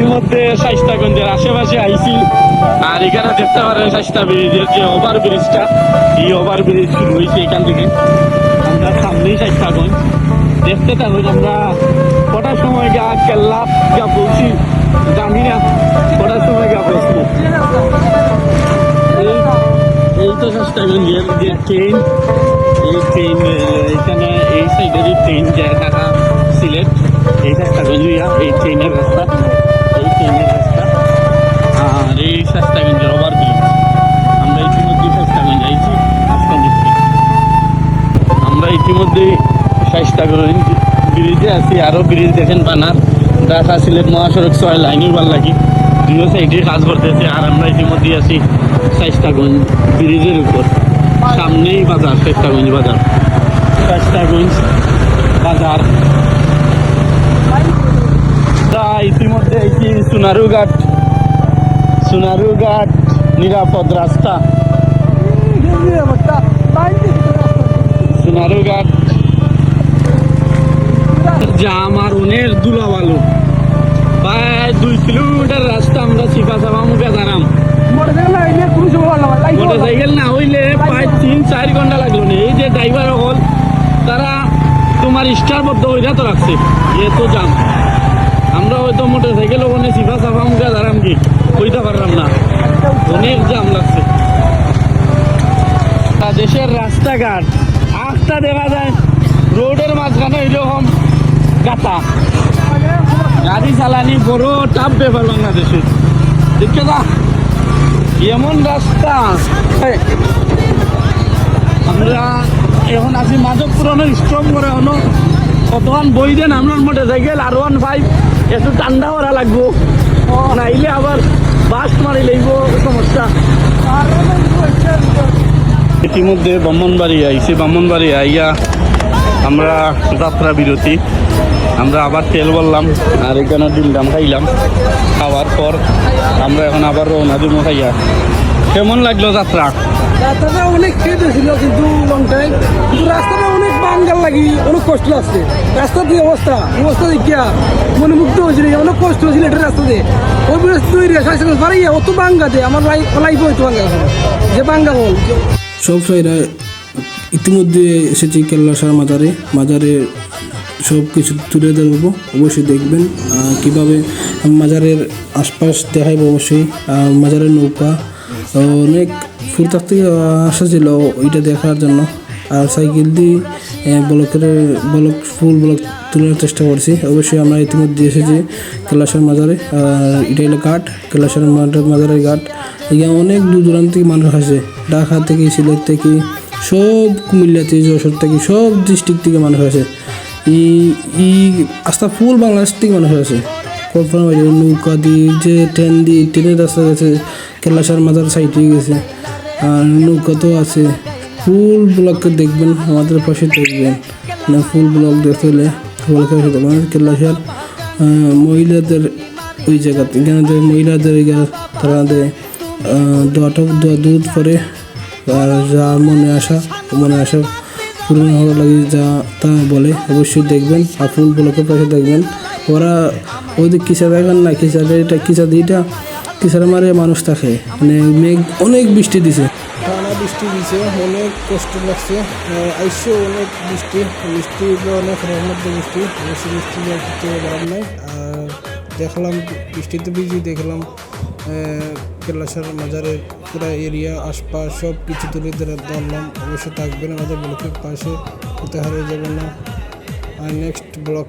ইতিমধ্যে শাইস্তাগঞ্জের আশেপাশে আইছি, আর এখানে দেখতে পারেন শাইস্তা ব্রিজের যে ওভার ব্রিজটা, এই ওভার ব্রিজ শুরু হয়েছে এখান থেকে। আমরা সামনেই শাইস্তাগঞ্জ, দেখতে থাকুন। আমরা কটার সময় কেল্লা পৌঁছি জানি না, কটার সময় পৌঁছবো। এই তো শাইস্তাগঞ্জের যে ট্রেন, এই ট্রেন এখানে এই সাইডেরই ট্রেন যায় ঢাকা সিলেট, এই শাইস্তাগঞ্জ এই ট্রেনের রাস্তা, এই ট্রেনের রাস্তা। আর এই শাইস্তাগঞ্জের ওভার ব্রিজ। আমরা ইতিমধ্যে শাইস্তাগঞ্জ আইছি আজকাল দিচ্ছি। আমরা ইতিমধ্যেই শাইস্তাগঞ্জ ব্রিজে আছি। আরও ব্রিজ দেখেন বানার, ঢাকা সিলেট মহাসড়ক 6 লাইনই ভাল লাগি, দুই সাইডে কাজ করতেছে। আর আমরা ইতিমধ্যে আছি শাইস্তাগঞ্জ ব্রিজের উপর, সামনেই বাজার, শাইস্তাগঞ্জ বাজার, শাইস্তাগঞ্জ বাজার। ইতিমধ্যে এটি সোনারুঘাট, সোনারুঘাট নিরাপদ রাস্তা, সোনারুঘাট জাম আর অনেক ধুলাবালু। প্রায় 2 কিলোমিটার রাস্তা আমরা চিপা চাপা মুখে দাঁড়াম। মোটরসাইকেল না হইলে প্রায় 3-4 ঘন্টা লাগলো না। এই যে ড্রাইভার হল তারা তোমার স্টারবদ্ধ হইয়া তো রাখছে, এত জাম। আমরা হয়তো মোটরসাইকেল ওখানে চিপা চাপা মুখে দাঁড়াম কি হইতে পারলাম না, অনেক জাম লাগছে। দেশের রাস্তাঘাট আখটা দেখা যায় রোডের মাঝখানে এরকম গাতা, গাড়ি চালানি বড় টাপ ব্যাপার বাংলাদেশের। দেখতে যা এমন রাস্তা। আমরা এখন আছি মাধবপুরমের স্ট্রং করে হলো কতক্ষণ বই দেন আপনার মোটরসাইকেল R15 একটু ঠান্ডা করা লাগবো, নাইলে আবার বাস মারি লাগবো, সমস্যা। ইতিমধ্যে ব্রাহ্মণবাড়ি আইছি, ব্রাহ্মণবাড়ি আইয়া আমরা যাত্রা বিরতি। আমরা আবার তেল বললাম আর এখানে ডিমডাম খাইলাম। খাওয়ার পর আমরা এখন আবার রওনা দিব খাইয়া। কেমন লাগলো যাত্রা? রাস্তাটা অনেক খেতে ছিল কিন্তু লং টাইম, কিন্তু রাস্তাটা অনেক বাঙ্গাল লাগি, অনেক কষ্ট লাগছে। রাস্তার যে অবস্থা দেখিয়া মনে মুগ্ধ হয়েছিল, অনেক কষ্ট হয়েছিল এটা রাস্তাতে। ওই তৈরি পারি অত বাঙ্গা দে আমার লাইফ হয়তো বাঙ্গা যে বাঙ্গা হল। সব সাইরা ইতিমধ্যে এসেছি কেল্লাসার মাজারে সব কিছু তুলে ধরবো, অবশ্যই দেখবেন কীভাবে মাজারের আশপাশ দেখাইব। অবশ্যই মাজারের নৌকা অনেক ফুল থাকতে আসা ছিল ওইটা দেখার জন্য। আর সাইকেল দিয়ে ফুল ব্লক তোলার চেষ্টা করছি। অবশ্যই আমরা ইতিমধ্যে এসেছি কেল্লাসার মাজারে। আর এটা হলো ঘাট, কেল্লাসার মাজারের ঘাট। এখানে অনেক দূর দূরান্ত থেকে মানুষ আসে, ঢাকা থেকে, সিলেট থেকে, সব কুমিল্লা থেকে, যশোর থেকে, সব ডিস্ট্রিক্ট থেকে মানুষ আসে। আস্তা ফুল বাংলাদেশ থেকে মানুষ আসে। কল্পনা হয়ে যাবে নৌকা দিয়ে, যে ট্রেনের রাস্তা গেছে কেল্লাসার মাজার সাইডে গেছে। আর নৌকা তো আছে। ফুল ব্লককে দেখবেন, আমাদের পাশে দেখবেন না। ফুল ব্লক দেখতে হলে কেল্লাসার মহিলাদের ওই জায়গাতে, এখানে মহিলাদের তারা দুধ পরে, আর যা মনে আসা পূরণ হওয়ার লাগে যা তা বলে। অবশ্যই দেখবেন আর ফুল ব্লকের পাশে দেখবেন। ওরা ওদের কিসা দেখেন না, কিসারে মারে মানুষ থাকে। মানে অনেক বৃষ্টি দিছে, টানা বৃষ্টি দিছে, অনেক কষ্ট লাগছে। আইসে অনেক বৃষ্টি অনেক রহমত বৃষ্টি, অবশ্যই বৃষ্টি করতে পারার নাই। আর দেখলাম বৃষ্টিতে ভিজি, দেখলাম কেল্লাসার মাজারের পুরা এরিয়া আশপাশ সব কিছু তুলে ধরলাম। অবশ্যই থাকবেন আমাদের ব্লকের পাশে, কোথায় হারিয়ে যাবেন না। আর নেক্সট ব্লক